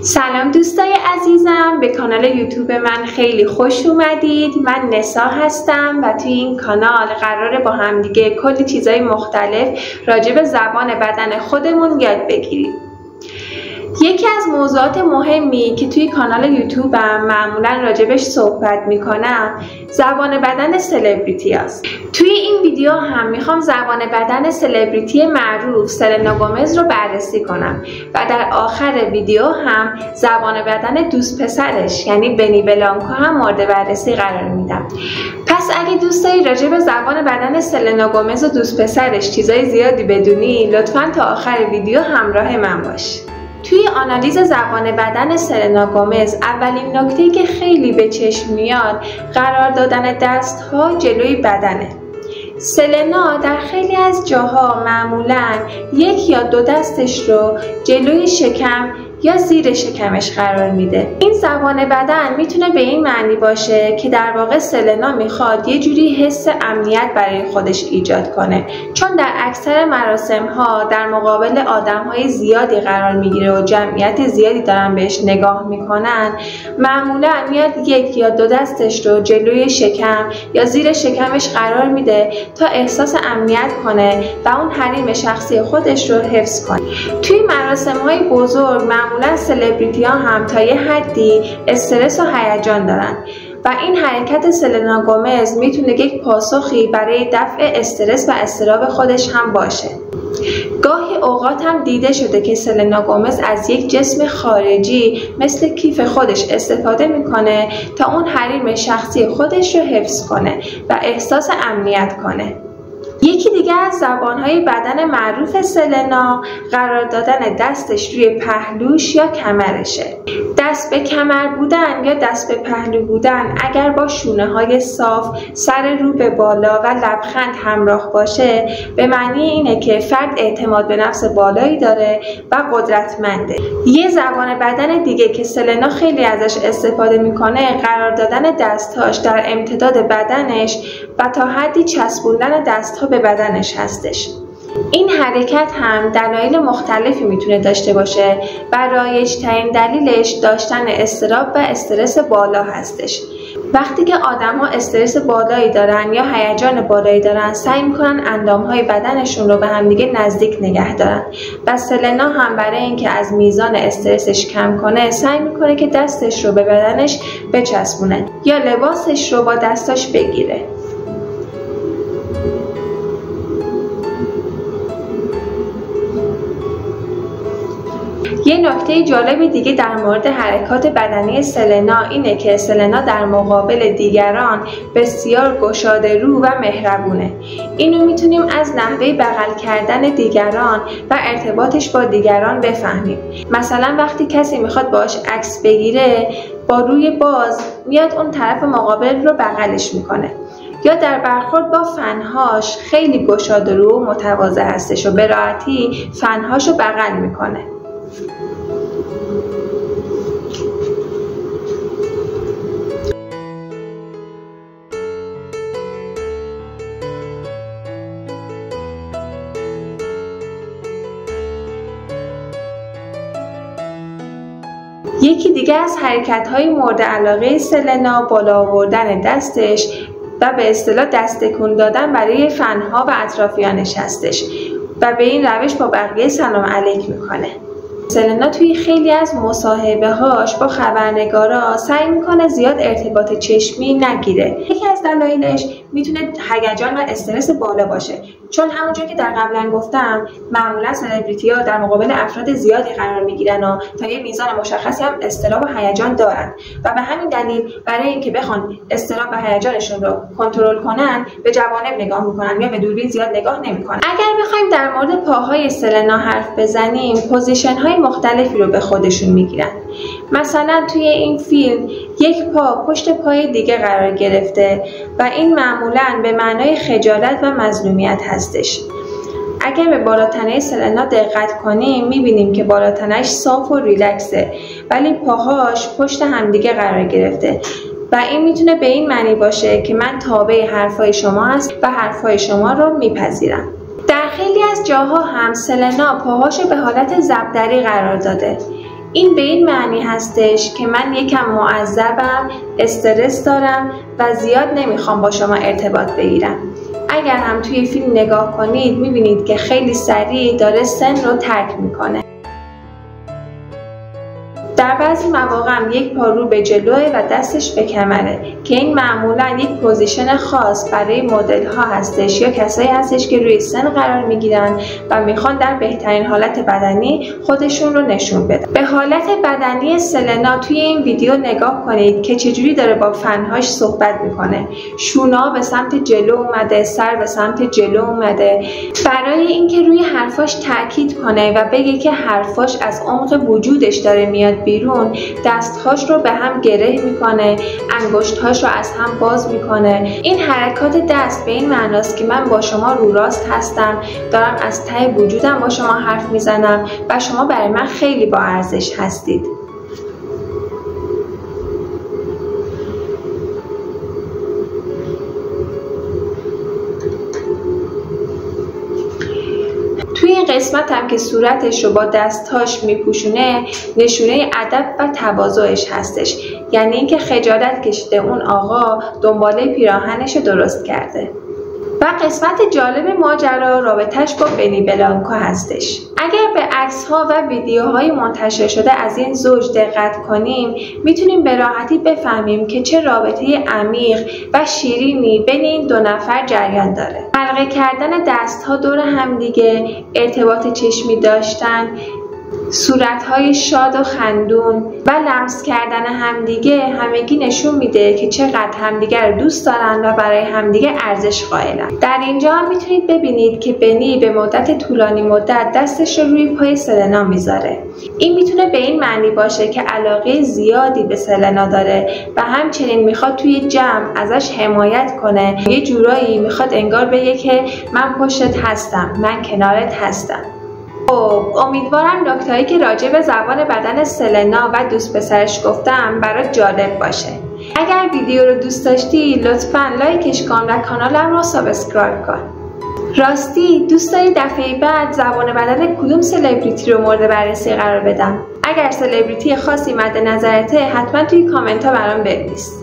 سلام دوستای عزیزم، به کانال یوتیوب من خیلی خوش اومدید. من نسا هستم و توی این کانال قراره با همدیگه کلی چیزای مختلف راجع به زبان بدن خودمون یاد بگیریم. یکی از موضوعات مهمی که توی کانال یوتیوبم معمولا راجبش صحبت میکنم زبان بدن سلبریتی هست. توی این ویدیو هم میخوام زبان بدن سلبریتی معروف سلنا گومز رو بررسی کنم و در آخر ویدیو هم زبان بدن دوست پسرش یعنی بنی بلانکو هم مورد بررسی قرار میدم. پس اگه دوست داری راجع به زبان بدن سلنا گومز و دوست پسرش چیزای زیادی بدونی، لطفاً تا آخر ویدیو همراه من باش. توی آنالیز زبان بدن سلنا گومز اولین نکته‌ای که خیلی به چشم میاد قرار دادن دست‌ها جلوی بدنه. سلنا در خیلی از جاها معمولاً یک یا دو دستش رو جلوی شکم یا زیر شکمش قرار میده. این زبان بدن میتونه به این معنی باشه که در واقع سلنا میخواد یه جوری حس امنیت برای خودش ایجاد کنه، چون در اکثر مراسم ها در مقابل آدم های زیادی قرار میگیره و جمعیت زیادی دارن بهش نگاه میکنن. معمولا میاد یک یا دو دستش رو جلوی شکم یا زیر شکمش قرار میده تا احساس امنیت کنه و اون حریم شخصی خودش رو حفظ کنه. توی مراسم های بزرگ معمولا سلبریتی ها هم تا یه حدی استرس و هیجان دارن و این حرکت سلنا گومز میتونه یک پاسخی برای دفع استرس و اضطراب خودش هم باشه. گاهی اوقات هم دیده شده که سلنا گومز از یک جسم خارجی مثل کیف خودش استفاده میکنه تا اون حریم شخصی خودش رو حفظ کنه و احساس امنیت کنه. یکی دیگه از زبانهای بدن معروف سلنا قرار دادن دستش روی پهلوش یا کمرشه. دست به کمر بودن یا دست به پهلو بودن اگر با شونه های صاف، سر رو به بالا و لبخند همراه باشه به معنی اینه که فرد اعتماد به نفس بالایی داره و قدرتمنده. یه زبان بدن دیگه که سلنا خیلی ازش استفاده میکنه قرار دادن دستهاش در امتداد بدنش و تا حدی چسبوندن دستها به بدنش هستش. این حرکت هم دلایل مختلفی میتونه داشته باشه و رایج‌ترین دلیلش داشتن اضطراب و استرس بالا هستش. وقتی که آدم‌ها استرس بالایی دارن یا هیجان بالایی دارن سعی میکنن اندام‌های بدنشون رو به همدیگه نزدیک نگه دارن و سلنا هم برای اینکه از میزان استرسش کم کنه سعی میکنه که دستش رو به بدنش بچسبونه یا لباسش رو با دستاش بگیره. یه نکته جالب دیگه در مورد حرکات بدنی سلنا اینه که سلنا در مقابل دیگران بسیار گشاده رو و مهربونه. اینو میتونیم از نحوه بغل کردن دیگران و ارتباطش با دیگران بفهمیم. مثلا وقتی کسی میخواد باهاش عکس بگیره با روی باز میاد اون طرف مقابل رو بغلش میکنه، یا در برخورد با فنهاش خیلی گشاده رو و متواضع هستش و به راحتی فنهاشو بغل میکنه. یکی دیگه از حرکت‌های مورد علاقه سلنا بالا آوردن دستش و به اصطلاح دست تکون دادن برای فنها و اطرافیانش هستش و به این روش با بقیه سلام علیک میکنه. سلنا توی خیلی از مصاحبه‌هاش با خبرنگارا سعی میکنه زیاد ارتباط چشمی نگیره. یکی از دلایلش میتونه هیجان و استرس بالا باشه، چون همونجور که در قبلا گفتم معمولا سلبریتی‌ها در مقابل افراد زیادی قرار میگیرن و تا یه میزان مشخصی هم اضطراب و هیجان دارن و به همین دلیل برای اینکه بخوان اضطراب و هیجانشون رو کنترل کنن به جوانب نگاه میکنن یا به دوربین زیاد نگاه نمیکنن. اگر بخوایم در مورد پاهای سلنا حرف بزنیم، پوزیشن‌های مختلفی رو به خودشون میگیرن. مثلا توی این فیلم یک پا پشت پای دیگه قرار گرفته و این معمولاً به معنای خجالت و مظلومیت هستش. اگر به بالاتنه سلنا دقت کنیم میبینیم که بالاتنه‌اش صاف و ریلکسه ولی پاهاش پشت همدیگه قرار گرفته و این میتونه به این معنی باشه که من تابع حرفای شما هست و حرفای شما رو میپذیرم. در خیلی از جاها هم سلنا پاهاشو به حالت زبدری قرار داده. این به این معنی هستش که من یکم معذبم، استرس دارم و زیاد نمیخوام با شما ارتباط بگیرم. اگر هم توی فیلم نگاه کنید میبینید که خیلی سریع داره سن رو ترک میکنه. در بعضی مواقع هم یک پا رو به جلوه و دستش به کمره که این معمولا یک پوزیشن خاص برای مدل ها هستش یا کسایی هستش که روی سن قرار میگیرن و میخوان در بهترین حالت بدنی خودشون رو نشون بدن. به حالت بدنی سلنا توی این ویدیو نگاه کنید که چجوری داره با فنهاش صحبت میکنه. شونا به سمت جلو اومده، سر به سمت جلو اومده، برای اینکه روی حرفاش تاکید کنه و بگه که حرفاش از عمق وجودش داره میاد بیرون. دستهاش رو به هم گره میکنه، انگشتهاش رو از هم باز میکنه. این حرکات دست به این معناست که من با شما رو راست هستم، دارم از ته وجودم با شما حرف میزنم و شما برای من خیلی با ارزش هستید. توی این قسمت هم که صورتش رو با دستاش میپوشونه نشونه ادب و تواضعش هستش، یعنی اینکه خجالت کشیده اون آقا دنباله پیراهنش رو درست کرده. و قسمت جالب ماجرا رابطش با بنی بلانکو هستش. اگر به عکس‌ها و ویدیوهای منتشر شده از این زوج دقت کنیم میتونیم به راحتی بفهمیم که چه رابطه عمیق و شیرینی بین این دو نفر جریان داره. حلقه کردن دست‌ها دور همدیگه، ارتباط چشمی داشتن، صورت‌های شاد و خندون و لمس کردن همدیگه همگی نشون میده که چقدر همدیگه رو دوست دارن و برای همدیگه ارزش قائلن. در اینجا هم میتونید ببینید که بنی به مدت طولانی مدت دستش رو روی پای سلنا میذاره. این میتونه به این معنی باشه که علاقه زیادی به سلنا داره و همچنین میخواد توی جمع ازش حمایت کنه. یه جورایی میخواد انگار بگه که من پشتت هستم، من کنارت هستم. امیدوارم نکتهایی که راجع به زبان بدن سلنا و دوست پسرش گفتم برات جالب باشه. اگر ویدیو رو دوست داشتی لطفاً لایکش کن و کانالم رو سابسکرایب کن. راستی دوست داری دفعه بعد زبان بدن کدوم سلبریتی رو مورد بررسی قرار بدم؟ اگر سلبریتی خاصی مد نظرته حتما توی کامنت ها برام بنویس.